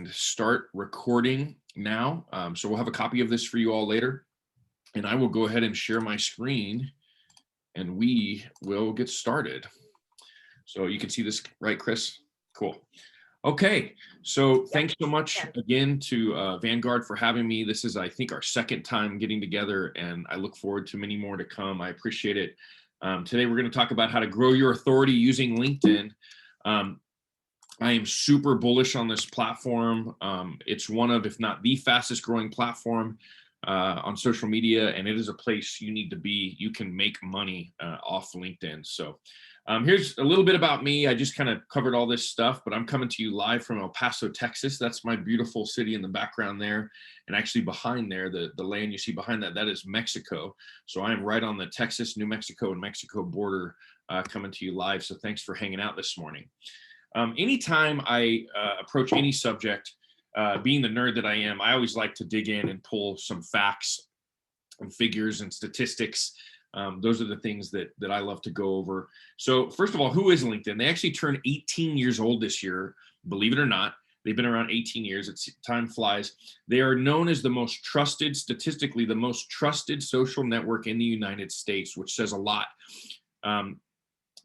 and start recording now. So we'll have a copy of this for you all later. And I will go ahead and share my screen and we will get started. So you can see this, right, Chris? Cool. Okay, so thanks so much again to Vanguard for having me. This is, I think, our second time getting together, and I look forward to many more to come. I appreciate it. Today, we're going to talk about how to grow your authority using LinkedIn. I am super bullish on this platform. It's one of, if not the fastest growing platform on social media, and it is a place you need to be. You can make money off LinkedIn. So here's a little bit about me. I just kind of covered all this stuff, but I'm coming to you live from El Paso, Texas. That's my beautiful city in the background there. And actually behind there, the land you see behind that, that is Mexico. So I am right on the Texas, New Mexico, and Mexico border coming to you live. So thanks for hanging out this morning. Anytime I approach any subject, being the nerd that I am, I always like to dig in and pull some facts and figures and statistics. Those are the things that I love to go over. So first of all, who is LinkedIn? They actually turned 18 years old this year, believe it or not. They've been around 18 years. Time flies. They are known as the most trusted, statistically, the most trusted social network in the United States, which says a lot.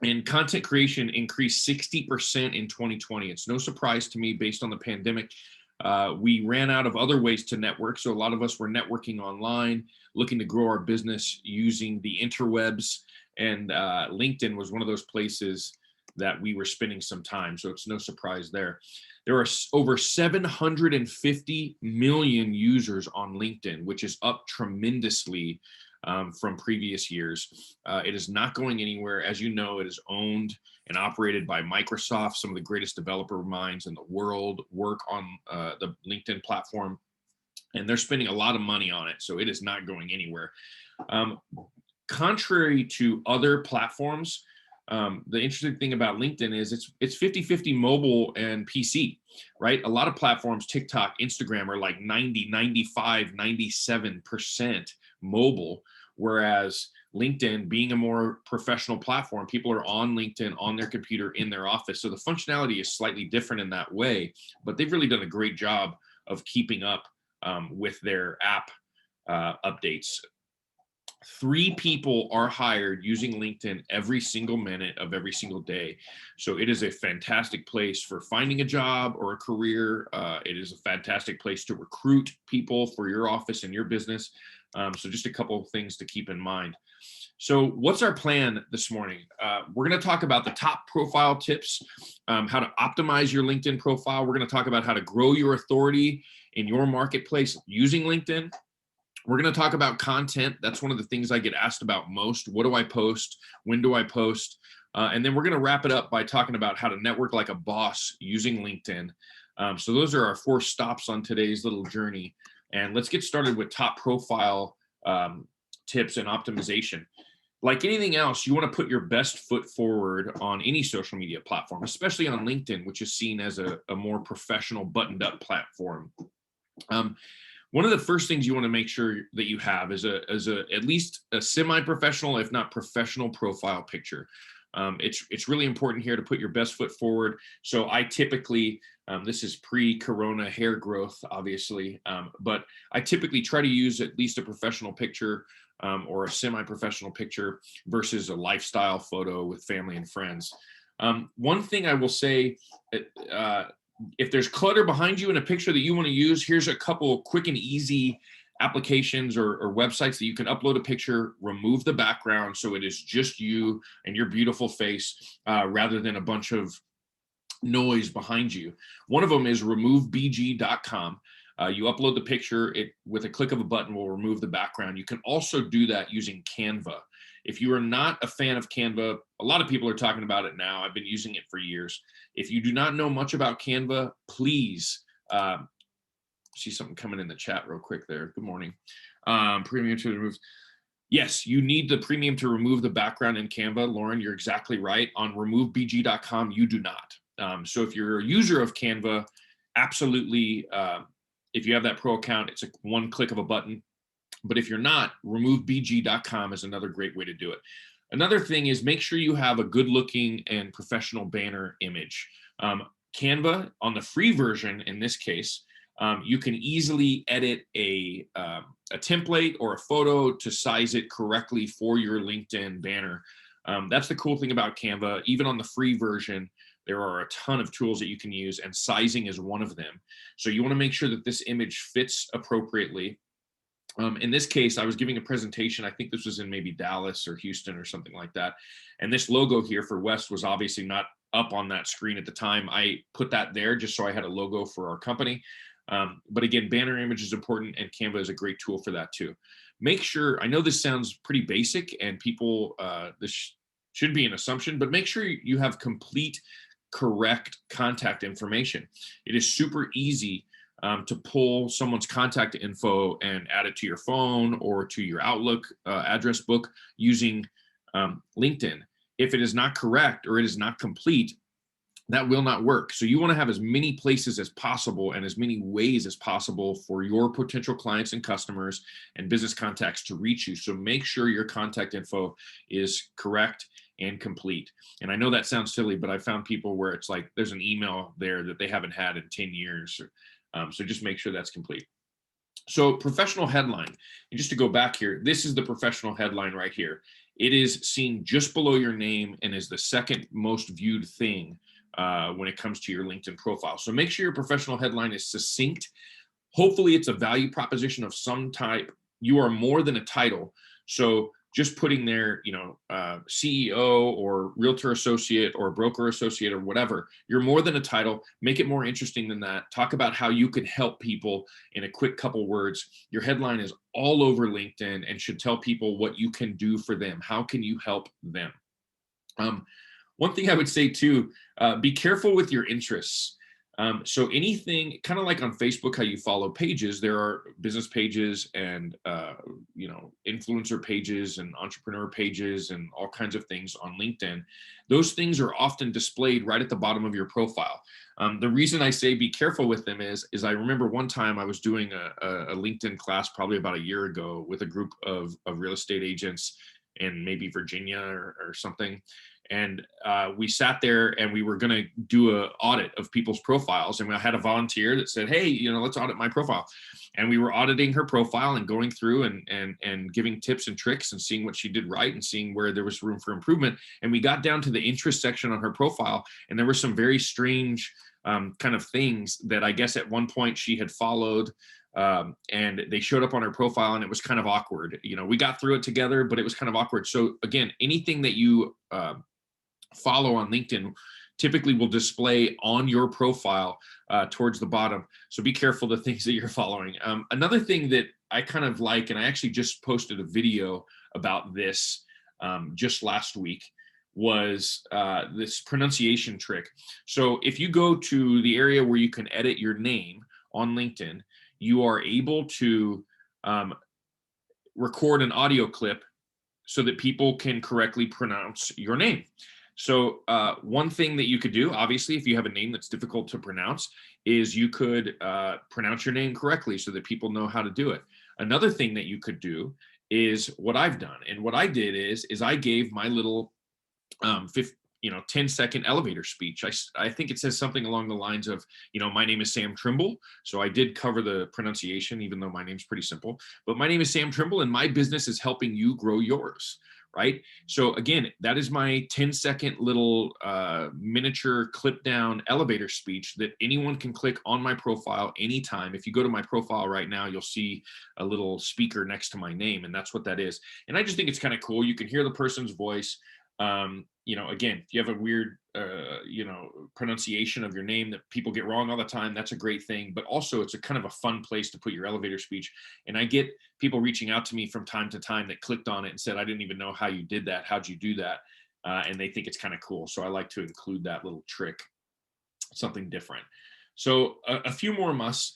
And content creation increased 60% in 2020. It's no surprise to me based on the pandemic. We ran out of other ways to network. So a lot of us were networking online, looking to grow our business using the interwebs. And LinkedIn was one of those places that we were spending some time. So it's no surprise there. There are over 750 million users on LinkedIn, which is up tremendously from previous years. It is not going anywhere. As you know, it is owned and operated by Microsoft. Some of the greatest developer minds in the world work on the LinkedIn platform, and they're spending a lot of money on it. So it is not going anywhere. Contrary to other platforms, the interesting thing about LinkedIn is it's 50-50 mobile and PC, right? A lot of platforms, TikTok, Instagram, are like 90, 95, 97% mobile, whereas LinkedIn, being a more professional platform, people are on LinkedIn on their computer in their office. So the functionality is slightly different in that way, but they've really done a great job of keeping up with their app updates. 3 people are hired using LinkedIn every single minute of every single day. So it is a fantastic place for finding a job or a career. It is a fantastic place to recruit people for your office and your business. So just a couple of things to keep in mind. So what's our plan this morning? We're going to talk about the top profile tips, how to optimize your LinkedIn profile. We're going to talk about how to grow your authority in your marketplace using LinkedIn. We're going to talk about content. That's one of the things I get asked about most. What do I post? When do I post? And then we're going to wrap it up by talking about how to network like a boss using LinkedIn. So those are our 4 stops on today's little journey. And let's get started with top profile tips and optimization. Like anything else, you want to put your best foot forward on any social media platform, especially on LinkedIn, which is seen as a more professional, buttoned up platform. One of the first things you want to make sure that you have is at least a semi-professional, if not professional, profile picture. It's really important here to put your best foot forward. So I typically, this is pre-corona hair growth, obviously, but I typically try to use at least a professional picture or a semi-professional picture versus a lifestyle photo with family and friends. One thing I will say, if there's clutter behind you in a picture that you want to use, here's a couple quick and easy applications or websites that you can upload a picture, remove the background so it is just you and your beautiful face rather than a bunch of noise behind you. One of them is removebg.com. You upload the picture, it with a click of a button will remove the background. You can also do that using Canva. If you are not a fan of Canva, a lot of people are talking about it now. I've been using it for years. If you do not know much about Canva, please see something coming in the chat real quick there. Good morning. Premium to remove. Yes, you need the premium to remove the background in Canva. Lauren, you're exactly right. On removebg.com, you do not. So if you're a user of Canva, absolutely, if you have that pro account, it's a one click of a button. But if you're not, removebg.com is another great way to do it. Another thing is make sure you have a good looking and professional banner image. Canva on the free version, in this case, you can easily edit a template or a photo to size it correctly for your LinkedIn banner. That's the cool thing about Canva. Even on the free version, there are a ton of tools that you can use, and sizing is one of them. So you want to make sure that this image fits appropriately. In this case, I was giving a presentation. I think this was in maybe Dallas or Houston or something like that. And this logo here for West was obviously not up on that screen at the time. I put that there just so I had a logo for our company. But again, banner image is important, and Canva is a great tool for that too. Make sure, I know this sounds pretty basic and people, this should be an assumption, but make sure you have complete, correct contact information. It is super easy to pull someone's contact info and add it to your phone or to your Outlook address book using LinkedIn. If it is not correct or it is not complete, that will not work. So you want to have as many places as possible and as many ways as possible for your potential clients and customers and business contacts to reach you. So make sure your contact info is correct and complete. And I know that sounds silly, but I found people where it's like there's an email there that they haven't had in 10 years. So just make sure that's complete. So professional headline, and just to go back here, this is the professional headline right here. It is seen just below your name and is the second most viewed thing when it comes to your LinkedIn profile. So make sure your professional headline is succinct. Hopefully it's a value proposition of some type. You are more than a title. So just putting there, CEO or realtor associate or broker associate or whatever, you're more than a title. Make it more interesting than that. Talk about how you can help people in a quick couple words. Your headline is all over LinkedIn and should tell people what you can do for them. How can you help them? One thing I would say too, be careful with your interests. So anything kind of like on Facebook, how you follow pages, there are business pages and, influencer pages and entrepreneur pages and all kinds of things on LinkedIn. Those things are often displayed right at the bottom of your profile. The reason I say be careful with them is I remember one time I was doing a LinkedIn class probably about a year ago with a group of real estate agents in maybe Virginia or something. And we sat there and we were going to do an audit of people's profiles. And I had a volunteer that said, hey, let's audit my profile. And we were auditing her profile and going through and giving tips and tricks and seeing what she did right and seeing where there was room for improvement. And we got down to the interest section on her profile. And there were some very strange kind of things that I guess at one point she had followed. And they showed up on her profile and it was kind of awkward. We got through it together, but it was kind of awkward. So again, anything that you follow on LinkedIn typically will display on your profile towards the bottom. So be careful the things that you're following. Another thing that I kind of like, and I actually just posted a video about this just last week, was this pronunciation trick. So if you go to the area where you can edit your name on LinkedIn, you are able to record an audio clip so that people can correctly pronounce your name. So one thing that you could do, obviously, if you have a name that's difficult to pronounce, is you could pronounce your name correctly so that people know how to do it. Another thing that you could do is what I've done. And what I did is I gave my little 10-second elevator speech. I think it says something along the lines of, my name is Sam Trimble. So I did cover the pronunciation, even though my name's pretty simple. But my name is Sam Trimble and my business is helping you grow yours. Right? So again, that is my 10-second little miniature clip down elevator speech that anyone can click on my profile anytime. If you go to my profile right now, you'll see a little speaker next to my name, and that's what that is. And I just think it's kind of cool. You can hear the person's voice. Again, if you have a weird, pronunciation of your name that people get wrong all the time, that's a great thing. But also it's a kind of a fun place to put your elevator speech. And I get people reaching out to me from time to time that clicked on it and said, I didn't even know how you did that. How'd you do that? And they think it's kind of cool. So I like to include that little trick, something different. So a few more musts.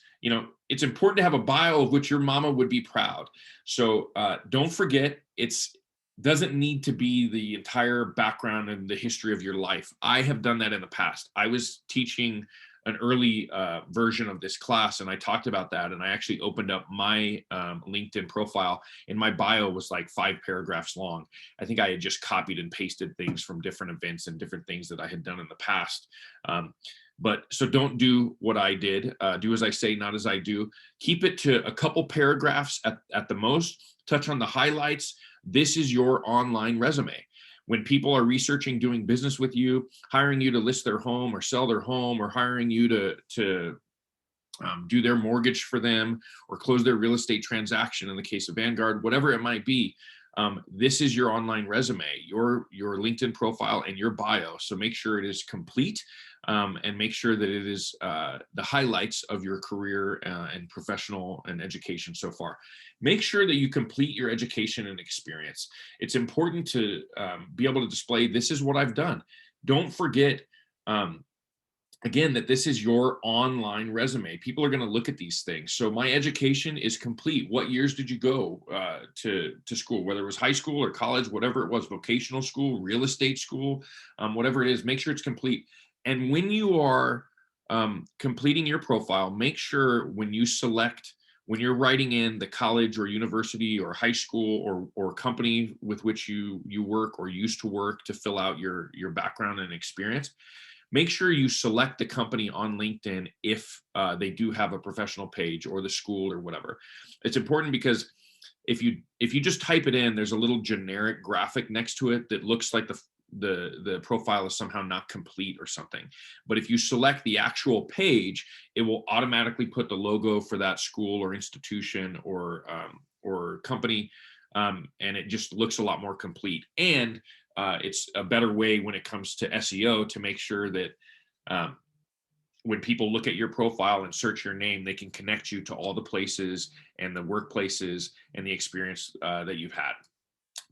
It's important to have a bio of which your mama would be proud. So don't forget, doesn't need to be the entire background and the history of your life. I have done that in the past. I was teaching an early version of this class and I talked about that, and I actually opened up my LinkedIn profile and my bio was like 5 paragraphs long. I think I had just copied and pasted things from different events and different things that I had done in the past. But so don't do what I did. Do as I say, not as I do. Keep it to a couple paragraphs at the most. Touch on the highlights. This is your online resume. When people are researching doing business with you, hiring you to list their home or sell their home, or hiring you to do their mortgage for them or close their real estate transaction in the case of Vanguard, whatever it might be, this is your online resume, your LinkedIn profile and your bio. So make sure it is complete, and make sure that it is the highlights of your career and professional and education so far. Make sure that you complete your education and experience. It's important to be able to display, this is what I've done. Don't forget, again, that this is your online resume. People are going to look at these things. So my education is complete. What years did you go to school, whether it was high school or college, whatever it was, vocational school, real estate school, whatever it is, make sure it's complete. And when you are completing your profile, make sure when you're writing in the college or university or high school or company with which you work or used to work to fill out your background and experience, make sure you select the company on LinkedIn if they do have a professional page, or the school or whatever. It's important because if you just type it in, there's a little generic graphic next to it that looks like the profile is somehow not complete or something. But if you select the actual page, it will automatically put the logo for that school or institution or company, and it just looks a lot more complete. And it's a better way when it comes to SEO to make sure that when people look at your profile and search your name, they can connect you to all the places and the workplaces and the experience that you've had.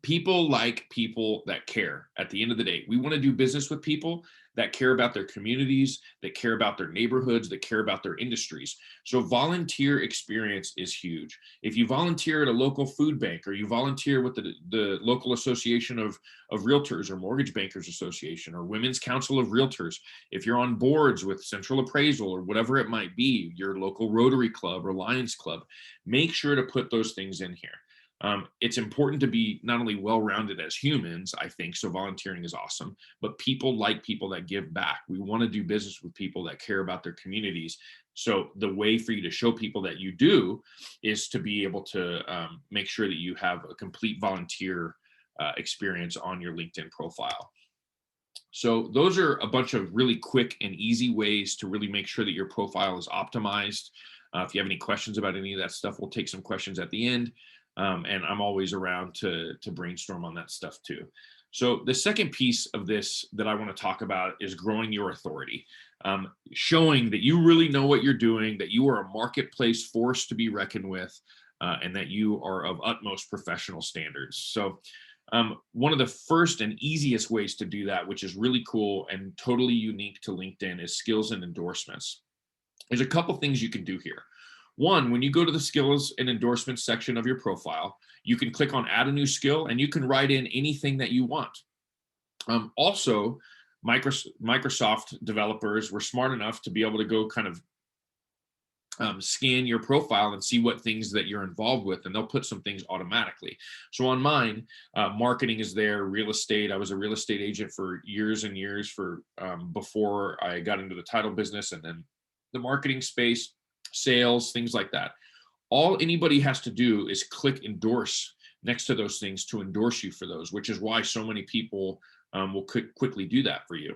People like people that care. At the end of the day, we want to do business with people that care about their communities, that care about their neighborhoods, that care about their industries. So volunteer experience is huge. If you volunteer at a local food bank, or you volunteer with the local association of realtors, or mortgage bankers association, or women's council of realtors, if you're on boards with central appraisal or whatever it might be, your local Rotary Club or Lions Club, make sure to put those things in here. It's important to be not only well-rounded as humans, I think, so volunteering is awesome, but people like people that give back. We want to do business with people that care about their communities. So the way for you to show people that you do is to be able to make sure that you have a complete volunteer experience on your LinkedIn profile. So those are a bunch of really quick and easy ways to really make sure that your profile is optimized. If you have any questions about any of that stuff, we'll take some questions at the end. And I'm always around to brainstorm on that stuff too. So the second piece of this that I want to talk about is growing your authority, showing that you really know what you're doing, that you are a marketplace force to be reckoned with, and that you are of utmost professional standards. So one of the first and easiest ways to do that, which is really cool and totally unique to LinkedIn, is skills and endorsements. There's a couple things you can do here. One, when you go to the skills and endorsements section of your profile, you can click on add a new skill and you can write in anything that you want. Also, Microsoft developers were smart enough to be able to go kind of scan your profile and see what things that you're involved with, and they'll put some things automatically. So on mine, marketing is there, real estate. I was a real estate agent for years and years before I got into the title business, and then the marketing space, sales, things like that. All anybody has to do is click endorse next to those things to endorse you for those, which is why so many people will quickly do that for you.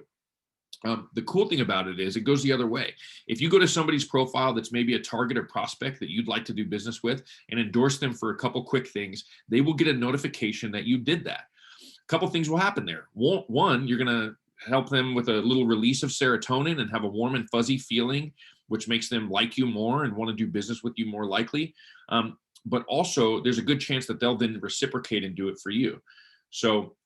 The cool thing about it is it goes the other way. If you go to somebody's profile that's maybe a target or prospect that you'd like to do business with and endorse them for a couple quick things, they will get a notification that you did that. A couple things will happen there. One, you're going to help them with a little release of serotonin and have a warm and fuzzy feeling, which makes them like you more and want to do business with you more likely. But also, there's a good chance that they'll then reciprocate and do it for you. So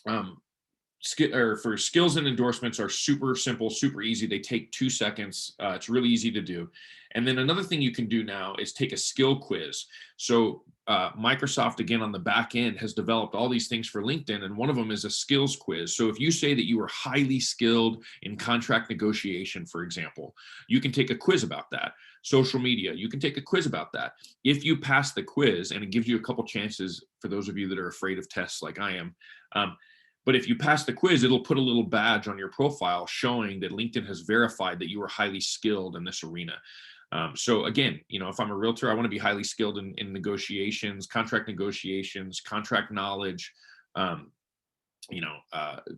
for skills and endorsements are super simple, super easy. They take 2 seconds. It's really easy to do. And then another thing you can do now is take a skill quiz. So Microsoft, again, on the back end has developed all these things for LinkedIn, and one of them is a skills quiz. So if you say that you are highly skilled in contract negotiation, for example, you can take a quiz about that. Social media, you can take a quiz about that. If you pass the quiz, and it gives you a couple chances for those of you that are afraid of tests like I am, But if you pass the quiz, it'll put a little badge on your profile showing that LinkedIn has verified that you are highly skilled in this arena. So again, if I'm a realtor, I want to be highly skilled in negotiations, contract knowledge,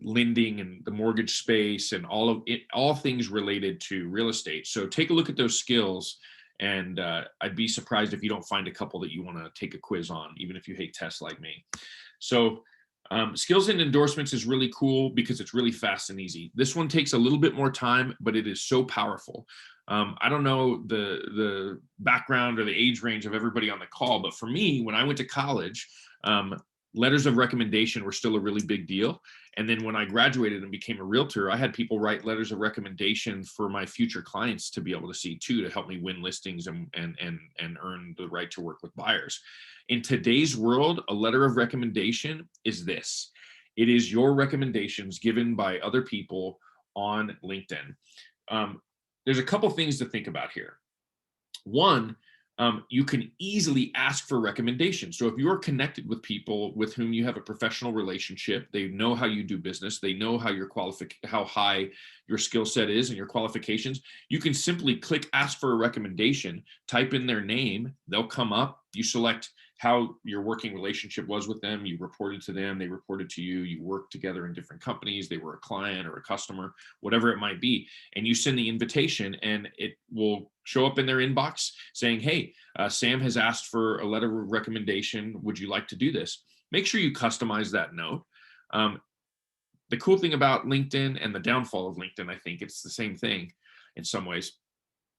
lending and the mortgage space and all of it, all things related to real estate. So take a look at those skills, and I'd be surprised if you don't find a couple that you want to take a quiz on, even if you hate tests like me. So skills and endorsements is really cool because it's really fast and easy. This one takes a little bit more time, but it is so powerful. I don't know the background or the age range of everybody on the call, but for me, when I went to college, letters of recommendation were still a really big deal. And then when I graduated and became a realtor, I had people write letters of recommendation for my future clients to be able to see too, to help me win listings and earn the right to work with buyers. In today's world, a letter of recommendation is this. It is your recommendations given by other people on LinkedIn. There's a couple things to think about here. One, you can easily ask for recommendations. So if you're connected with people with whom you have a professional relationship, they know how you do business, they know how high your skill set is and your qualifications, you can simply click ask for a recommendation, type in their name, they'll come up, you select how your working relationship was with them, you reported to them, they reported to you, you worked together in different companies, they were a client or a customer, whatever it might be, and you send the invitation and it will show up in their inbox saying, hey, Sam has asked for a letter of recommendation, would you like to do this? Make sure you customize that note. The cool thing about LinkedIn and the downfall of LinkedIn, I think it's the same thing in some ways,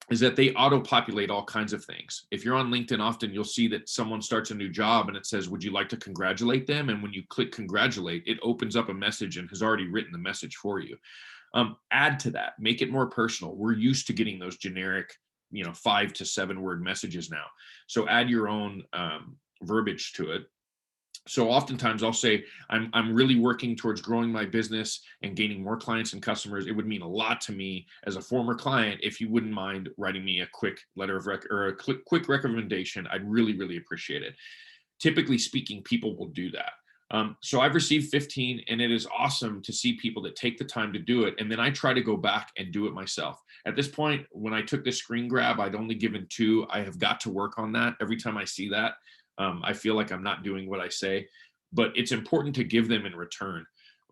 is that they auto-populate all kinds of things. If you're on LinkedIn often, you'll see that someone starts a new job and it says, would you like to congratulate them? And when you click congratulate, it opens up a message and has already written the message for you. Add to that, make it more personal. We're used to getting those generic, 5 to 7 word messages now. So add your own verbiage to it. So oftentimes I'll say, I'm really working towards growing my business and gaining more clients and customers. It would mean a lot to me as a former client if you wouldn't mind writing me a quick letter of or a quick recommendation. I'd really, really appreciate it. Typically speaking, people will do that. So I've received 15, and it is awesome to see people that take the time to do it. And then I try to go back and do it myself. At this point, when I took this screen grab, I'd only given 2. I have got to work on that. Every time I see that, I feel like I'm not doing what I say, but it's important to give them in return.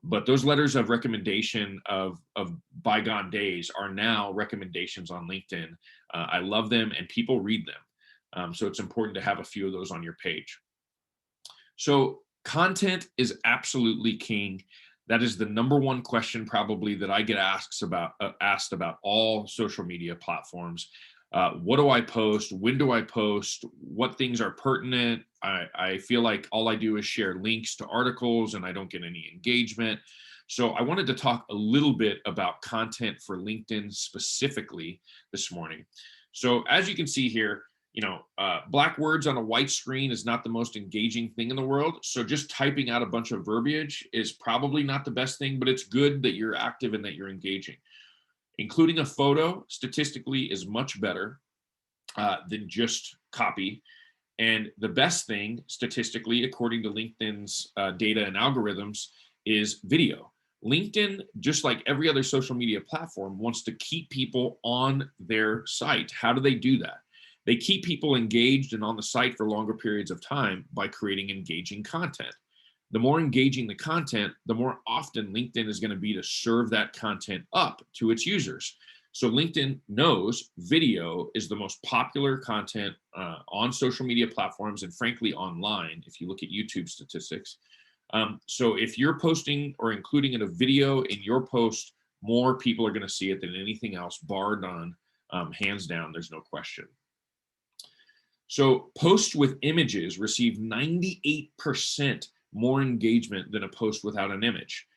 But those letters of recommendation of bygone days are now recommendations on LinkedIn. I love them and people read them. So it's important to have a few of those on your page. So content is absolutely king. That is the number one question probably that I get asked about all social media platforms. What do I post? When do I post? What things are pertinent? I feel like all I do is share links to articles and I don't get any engagement. So I wanted to talk a little bit about content for LinkedIn specifically this morning. So as you can see here, black words on a white screen is not the most engaging thing in the world. So just typing out a bunch of verbiage is probably not the best thing, but it's good that you're active and that you're engaging. Including a photo statistically is much better than just copy. And the best thing statistically, according to LinkedIn's data and algorithms, is video. LinkedIn, just like every other social media platform, wants to keep people on their site. How do they do that? They keep people engaged and on the site for longer periods of time by creating engaging content. The more engaging the content, the more often LinkedIn is going to be to serve that content up to its users. So LinkedIn knows video is the most popular content on social media platforms and frankly online, if you look at YouTube statistics. So if you're posting or including a video in your post, more people are going to see it than anything else, bar none, hands down, there's no question. So posts with images receive 98% more engagement than a post without an image.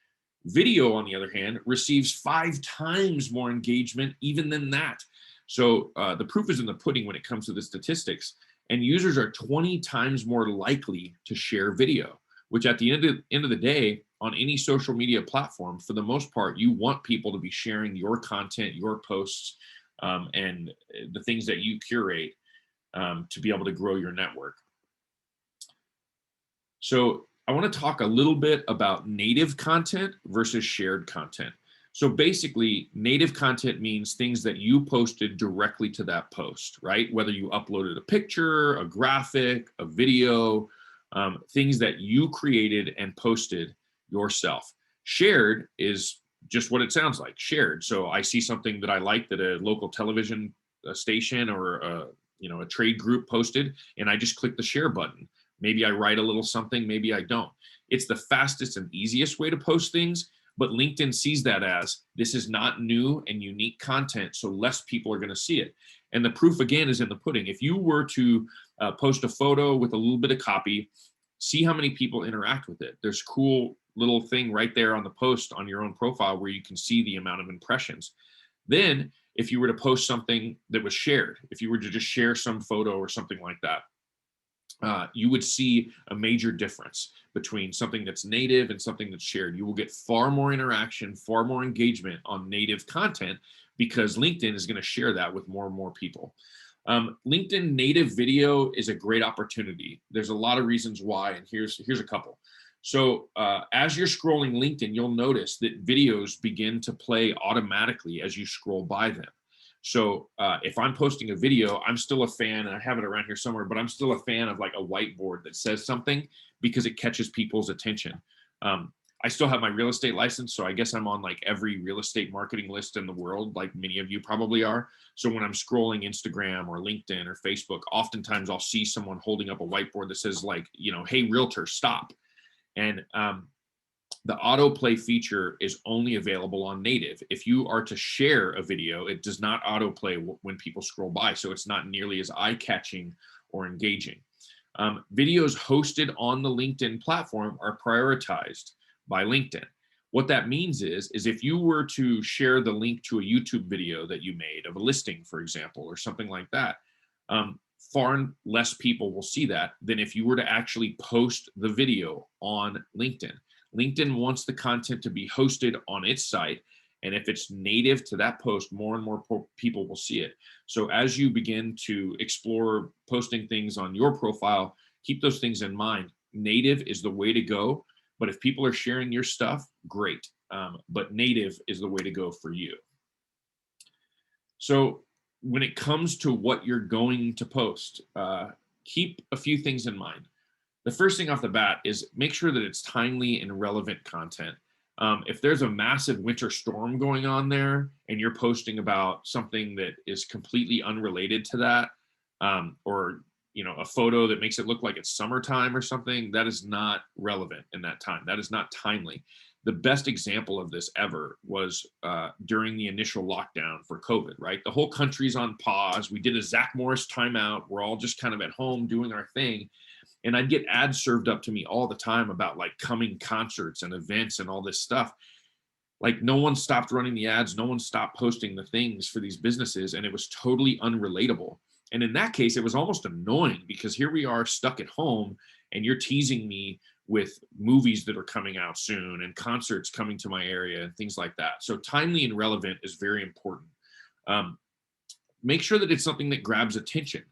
Video, on the other hand, receives 5 times more engagement even than that. So the proof is in the pudding when it comes to the statistics, and users are 20 times more likely to share video, which at the end of the day, on any social media platform, for the most part, you want people to be sharing your content, your posts, and the things that you curate to be able to grow your network. So I want to talk a little bit about native content versus shared content. So basically, native content means things that you posted directly to that post, right? Whether you uploaded a picture, a graphic, a video, things that you created and posted yourself. Shared is just what it sounds like, shared. So I see something that I like that a local television station or a trade group posted, and I just click the share button. Maybe I write a little something, maybe I don't. It's the fastest and easiest way to post things, but LinkedIn sees that as this is not new and unique content, so less people are going to see it. And the proof, again, is in the pudding. If you were to post a photo with a little bit of copy, see how many people interact with it. There's a cool little thing right there on the post on your own profile where you can see the amount of impressions. Then, if you were to post something that was shared, if you were to just share some photo or something like that, you would see a major difference between something that's native and something that's shared. You will get far more interaction, far more engagement on native content because LinkedIn is going to share that with more and more people. LinkedIn native video is a great opportunity. There's a lot of reasons why, and here's a couple. So as you're scrolling LinkedIn, you'll notice that videos begin to play automatically as you scroll by them. So if I'm posting a video, I'm still a fan, and I have it around here somewhere, but I'm still a fan of like a whiteboard that says something because it catches people's attention. I still have my real estate license, so I guess I'm on like every real estate marketing list in the world, like many of you probably are. So when I'm scrolling Instagram or LinkedIn or Facebook, oftentimes I'll see someone holding up a whiteboard that says like, hey, realtor, stop. And the autoplay feature is only available on native. If you are to share a video, it does not autoplay when people scroll by, so it's not nearly as eye-catching or engaging. Videos hosted on the LinkedIn platform are prioritized by LinkedIn. What that means is if you were to share the link to a YouTube video that you made of a listing, for example, or something like that, far less people will see that than if you were to actually post the video on LinkedIn. LinkedIn wants the content to be hosted on its site. And if it's native to that post, more and more people will see it. So as you begin to explore posting things on your profile, keep those things in mind. Native is the way to go. But if people are sharing your stuff, great. But native is the way to go for you. So when it comes to what you're going to post, keep a few things in mind. The first thing off the bat is make sure that it's timely and relevant content. If there's a massive winter storm going on there and you're posting about something that is completely unrelated to that, or a photo that makes it look like it's summertime or something, that is not relevant in that time. That is not timely. The best example of this ever was during the initial lockdown for COVID, right? The whole country's on pause. We did a Zach Morris timeout. We're all just kind of at home doing our thing. And I'd get ads served up to me all the time about like coming concerts and events and all this stuff. Like no one stopped running the ads. No one stopped posting the things for these businesses. And it was totally unrelatable. And in that case, it was almost annoying because here we are stuck at home and you're teasing me with movies that are coming out soon and concerts coming to my area and things like that. So timely and relevant is very important. Make sure that it's something that grabs attention.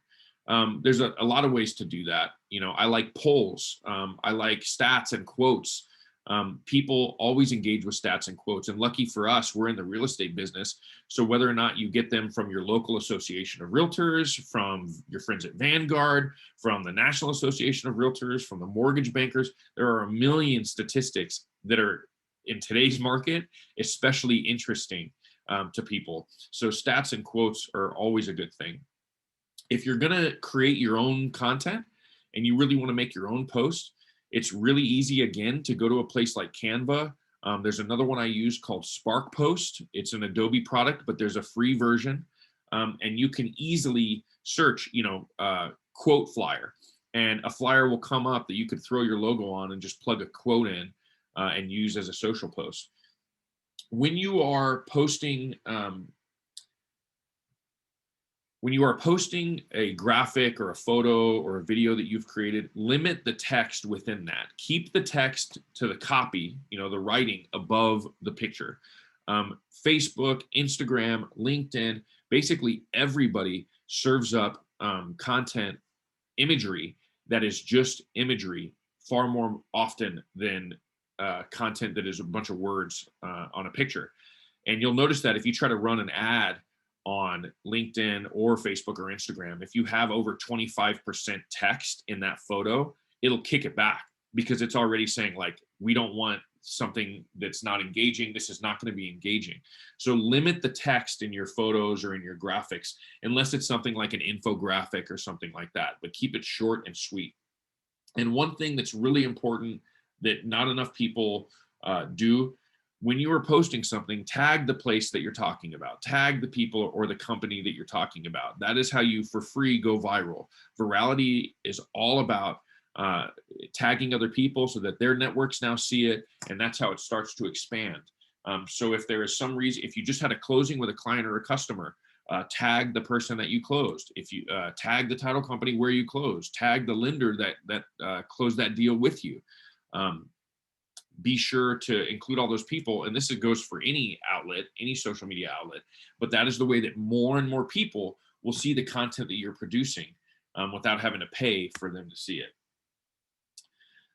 There's a lot of ways to do that. I like polls. I like stats and quotes. People always engage with stats and quotes. And lucky for us, we're in the real estate business. So whether or not you get them from your local association of realtors, from your friends at Vanguard, from the National Association of Realtors, from the mortgage bankers, there are a million statistics that are in today's market, especially interesting to people. So stats and quotes are always a good thing. If you're going to create your own content and you really want to make your own post, it's really easy, again, to go to a place like Canva. There's another one I use called Spark Post. It's an Adobe product, but there's a free version. And you can easily search, quote flyer. And a flyer will come up that you could throw your logo on and just plug a quote in and use as a social post. When you are posting a graphic or a photo or a video that you've created, limit the text within that. Keep the text to the copy, the writing above the picture. Facebook, Instagram, LinkedIn, basically everybody serves up content imagery that is just imagery far more often than content that is a bunch of words on a picture. And you'll notice that if you try to run an ad on LinkedIn or Facebook or Instagram, if you have over 25% text in that photo, it'll kick it back because it's already saying like, we don't want something that's not engaging. This is not going to be engaging. So limit the text in your photos or in your graphics, unless it's something like an infographic or something like that, but keep it short and sweet. And one thing that's really important that not enough people do, when you are posting something, tag the place that you're talking about, tag the people or the company that you're talking about. That is how you, for free, go viral. Virality is all about tagging other people so that their networks now see it, and that's how it starts to expand. So if there is some reason, if you just had a closing with a client or a customer, tag the person that you closed. If you tag the title company where you closed, tag the lender that closed that deal with you. Be sure to include all those people. And this goes for any outlet, any social media outlet, but that is the way that more and more people will see the content that you're producing without having to pay for them to see it.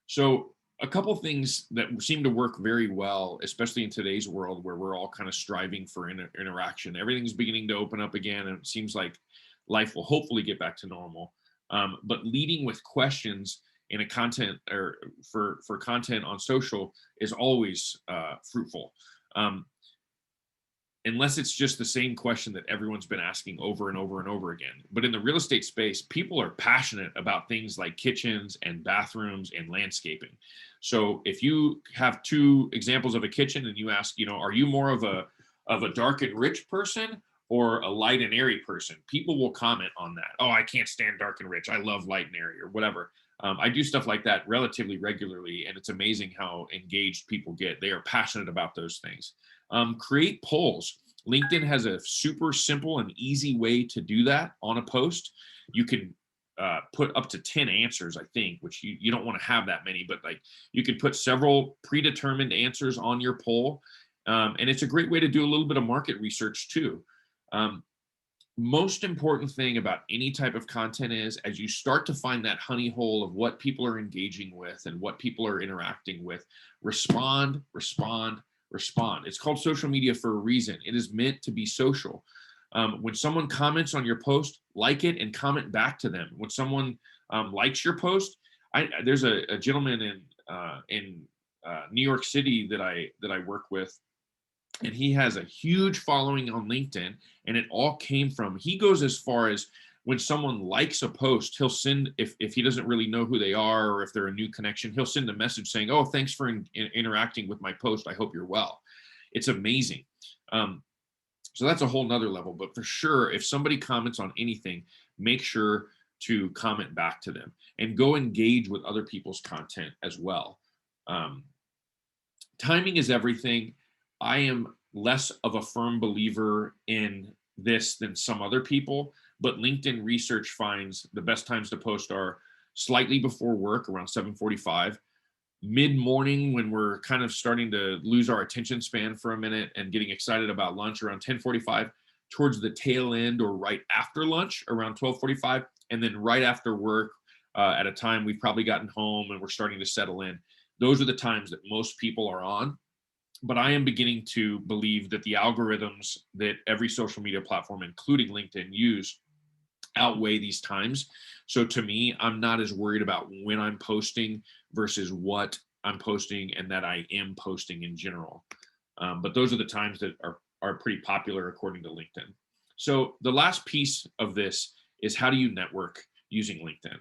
So a couple things that seem to work very well, especially in today's world where we're all kind of striving for interaction. Everything's beginning to open up again, and it seems like life will hopefully get back to normal. But leading with questions in a content or for content on social is always fruitful. Unless it's just the same question that everyone's been asking over and over and over again. But in the real estate space, people are passionate about things like kitchens and bathrooms and landscaping. So if you have two examples of a kitchen and you ask, are you more of a dark and rich person or a light and airy person? People will comment on that. Oh, I can't stand dark and rich. I love light and airy or whatever. I do stuff like that relatively regularly, and it's amazing how engaged people get. They are passionate about those things. Create polls. LinkedIn has a super simple and easy way to do that on a post. You can put up to 10 answers, I think, which you don't want to have that many, but like you can put several predetermined answers on your poll. And it's a great way to do a little bit of market research too. Most important thing about any type of content is, as you start to find that honey hole of what people are engaging with and what people are interacting with, respond. It's called social media for a reason. It is meant to be social. When someone comments on your post, like it and comment back to them. When someone likes your post, there's a gentleman in New York City that I work with, and he has a huge following on LinkedIn, and it all came from, he goes as far as when someone likes a post, he'll send, if he doesn't really know who they are or if they're a new connection, he'll send a message saying, oh, thanks for interacting with my post. I hope you're well. It's amazing. So that's a whole nother level, but for sure, if somebody comments on anything, make sure to comment back to them and go engage with other people's content as well. Timing is everything. I am less of a firm believer in this than some other people, but LinkedIn research finds the best times to post are slightly before work, around 7:45, mid-morning when we're kind of starting to lose our attention span for a minute and getting excited about lunch, around 10:45, towards the tail end or right after lunch around 12:45, and then right after work at a time we've probably gotten home and we're starting to settle in. Those are the times that most people are on. But I am beginning to believe that the algorithms that every social media platform, including LinkedIn, use outweigh these times. So to me, I'm not as worried about when I'm posting versus what I'm posting and that I am posting in general. But those are the times that are pretty popular according to LinkedIn. So the last piece of this is, how do you network using LinkedIn?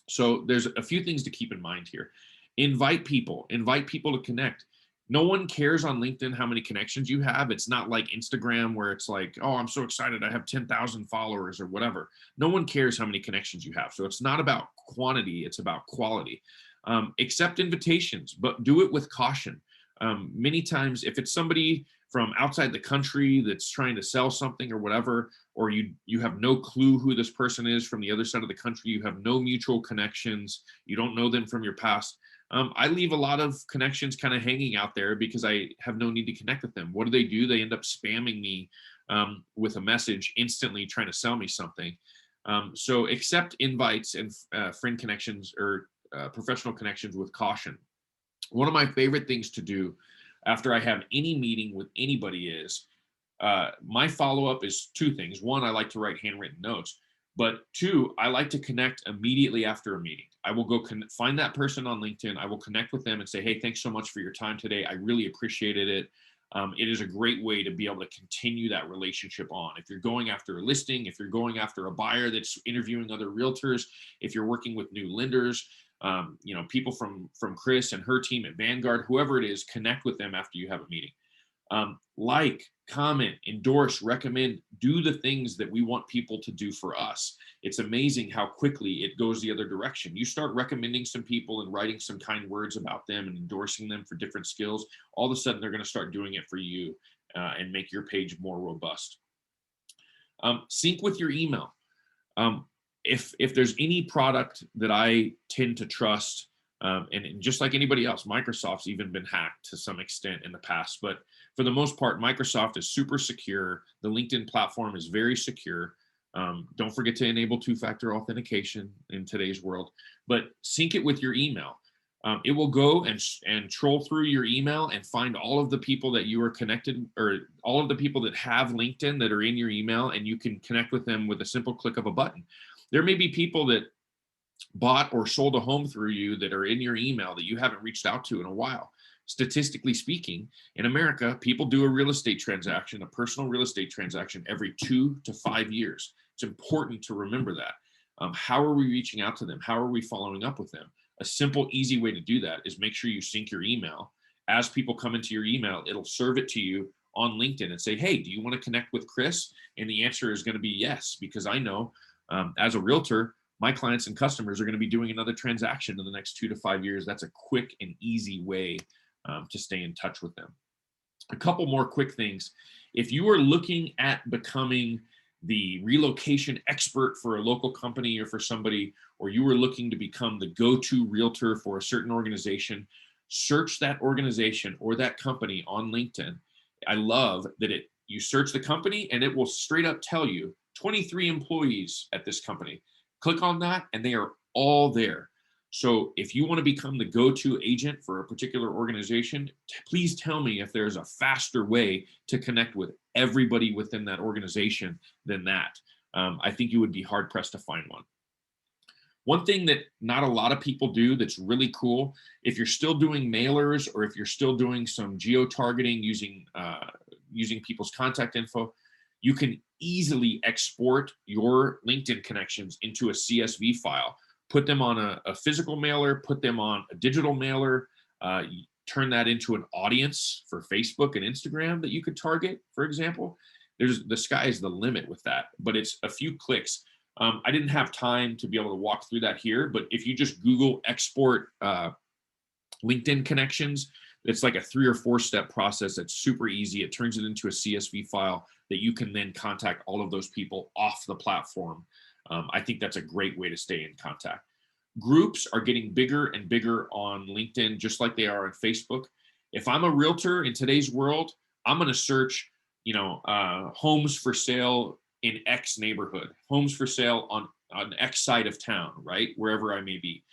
So there's a few things to keep in mind here. Invite people to connect. No one cares on LinkedIn how many connections you have. It's not like Instagram where it's like, oh, I'm so excited, I have 10,000 followers or whatever. No one cares how many connections you have. So it's not about quantity, it's about quality. Accept invitations, but do it with caution. Many times, if it's somebody from outside the country that's trying to sell something or whatever, or you have no clue who this person is from the other side of the country, you have no mutual connections, you don't know them from your past, I leave a lot of connections kind of hanging out there because I have no need to connect with them. What do? They end up spamming me with a message instantly trying to sell me something. So accept invites and friend connections or professional connections with caution. One of my favorite things to do after I have any meeting with anybody is my follow-up is two things. One, I like to write handwritten notes, but two, I like to connect immediately after a meeting. I will go find that person on LinkedIn. I will connect with them and say, hey, thanks so much for your time today. I really appreciated it. It is a great way to be able to continue that relationship on. If you're going after a listing, if you're going after a buyer that's interviewing other realtors, if you're working with new lenders, people from Chris and her team at Vanguard, whoever it is, connect with them after you have a meeting. Like, comment, endorse, recommend, do the things that we want people to do for us. It's amazing how quickly it goes the other direction. You start recommending some people and writing some kind words about them and endorsing them for different skills. All of a sudden, they're going to start doing it for you and make your page more robust. Sync with your email. If there's any product that I tend to trust, and just like anybody else, Microsoft's even been hacked to some extent in the past, but for the most part, Microsoft is super secure. The LinkedIn platform is very secure. Don't forget to enable two-factor authentication in today's world, but sync it with your email. It will go and troll through your email and find all of the people that you are connected, or all of the people that have LinkedIn that are in your email, and you can connect with them with a simple click of a button. There may be people that bought or sold a home through you that are in your email that you haven't reached out to in a while. Statistically speaking, in America, people do a real estate transaction, a personal real estate transaction, every 2 to 5 years. It's important to remember that. How are we reaching out to them? How are we following up with them? A simple, easy way to do that is make sure you sync your email. As people come into your email, it'll serve it to you on LinkedIn and say, hey, do you want to connect with Chris? And the answer is going to be yes, because I know as a realtor, my clients and customers are going to be doing another transaction in the next 2 to 5 years. That's a quick and easy way to stay in touch with them. A couple more quick things. If you are looking at becoming the relocation expert for a local company or for somebody, or you are looking to become the go-to realtor for a certain organization, search that organization or that company on LinkedIn. I love that you search the company and it will straight up tell you 23 employees at this company. Click on that and they are all there. So if you want to become the go-to agent for a particular organization, please tell me if there's a faster way to connect with everybody within that organization than that. I think you would be hard pressed to find one. One thing that not a lot of people do that's really cool, if you're still doing mailers or if you're still doing some geo-targeting using people's contact info, you can easily export your LinkedIn connections into a CSV file. Put them on a physical mailer, put them on a digital mailer, turn that into an audience for Facebook and Instagram that you could target, for example. The sky is the limit with that, but it's a few clicks. I didn't have time to be able to walk through that here, but if you just Google export LinkedIn connections, it's like a 3 or 4 step process that's super easy. It turns it into a CSV file that you can then contact all of those people off the platform. I think that's a great way to stay in contact. Groups are getting bigger and bigger on LinkedIn, just like they are on Facebook. If I'm a realtor in today's world, I'm going to search, homes for sale in X neighborhood, homes for sale on X side of town, right? Wherever I may be.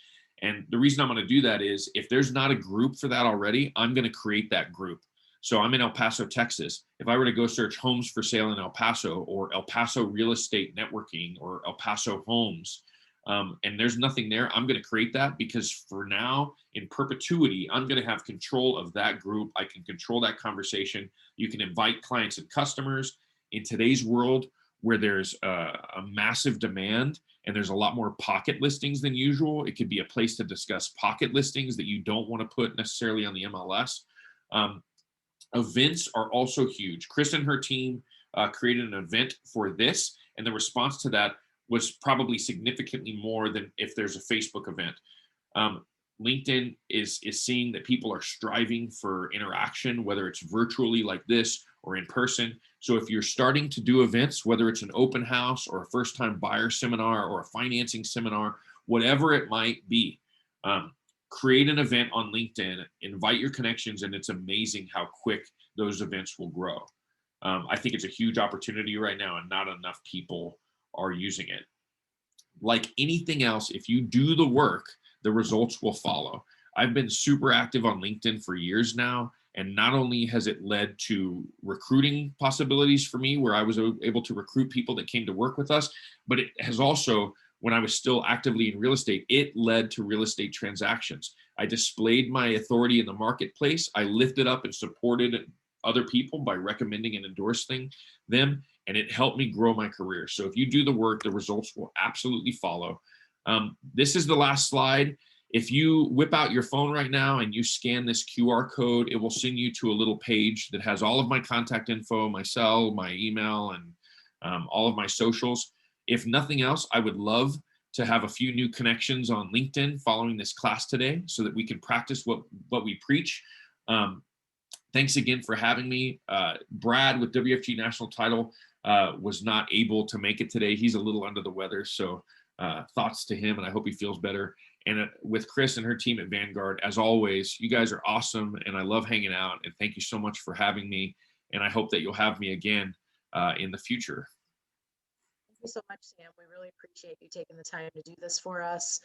And the reason I'm going to do that is if there's not a group for that already, I'm going to create that group. So I'm in El Paso, Texas. If I were to go search homes for sale in El Paso or El Paso real estate networking or El Paso homes, and there's nothing there, I'm going to create that because for now, in perpetuity, I'm going to have control of that group. I can control that conversation. You can invite clients and customers. In today's world, where there's a massive demand and there's a lot more pocket listings than usual, it could be a place to discuss pocket listings that you don't want to put necessarily on the MLS. Events are also huge. Chris and her team created an event for this, and the response to that was probably significantly more than if there's a Facebook event. LinkedIn is seeing that people are striving for interaction, whether it's virtually like this or in person. So if you're starting to do events, whether it's an open house or a first-time buyer seminar or a financing seminar, whatever it might be, create an event on LinkedIn, invite your connections, and it's amazing how quick those events will grow. I think it's a huge opportunity right now, and not enough people are using it. Like anything else, if you do the work, the results will follow. I've been super active on LinkedIn for years now. And not only has it led to recruiting possibilities for me, where I was able to recruit people that came to work with us, but it has also, when I was still actively in real estate, it led to real estate transactions. I displayed my authority in the marketplace. I lifted up and supported other people by recommending and endorsing them, and it helped me grow my career. So if you do the work, the results will absolutely follow. This is the last slide. If you whip out your phone right now and you scan this QR code, it will send you to a little page that has all of my contact info, my cell, my email, and all of my socials. If nothing else, I would love to have a few new connections on LinkedIn following this class today so that we can practice what we preach. Thanks again for having me. Brad with WFG National Title was not able to make it today. He's a little under the weather, so thoughts to him, and I hope he feels better. And with Chris and her team at Vanguard, as always, you guys are awesome, and I love hanging out, and thank you so much for having me, and I hope that you'll have me again in the future. Thank you so much, Sam. We really appreciate you taking the time to do this for us.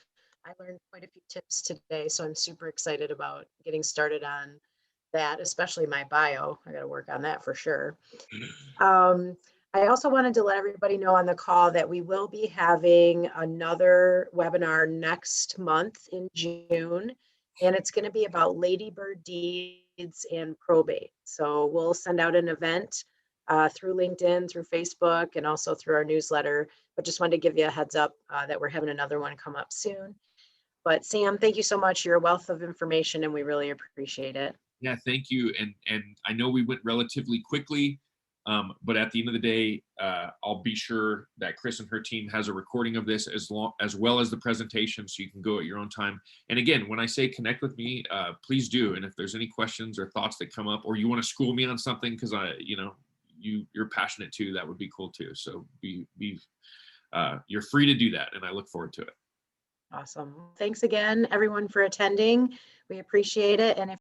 I learned quite a few tips today, so I'm super excited about getting started on that, especially my bio. I got to work on that for sure. I also wanted to let everybody know on the call that we will be having another webinar next month in June, and it's going to be about ladybird deeds and probate. So we'll send out an event through LinkedIn, through Facebook, and also through our newsletter. But just wanted to give you a heads up that we're having another one come up soon. But Sam, thank you so much. You're a wealth of information, and we really appreciate it. Yeah, thank you. And I know we went relatively quickly, but at the end of the day, I'll be sure that Chris and her team has a recording of this as well as the presentation, so you can go at your own time. And again, when I say connect with me, please do. And if there's any questions or thoughts that come up, or you want to school me on something because you're passionate too, that would be cool too. So you're free to do that, and I look forward to it. Awesome. Thanks again, everyone, for attending. We appreciate it. And if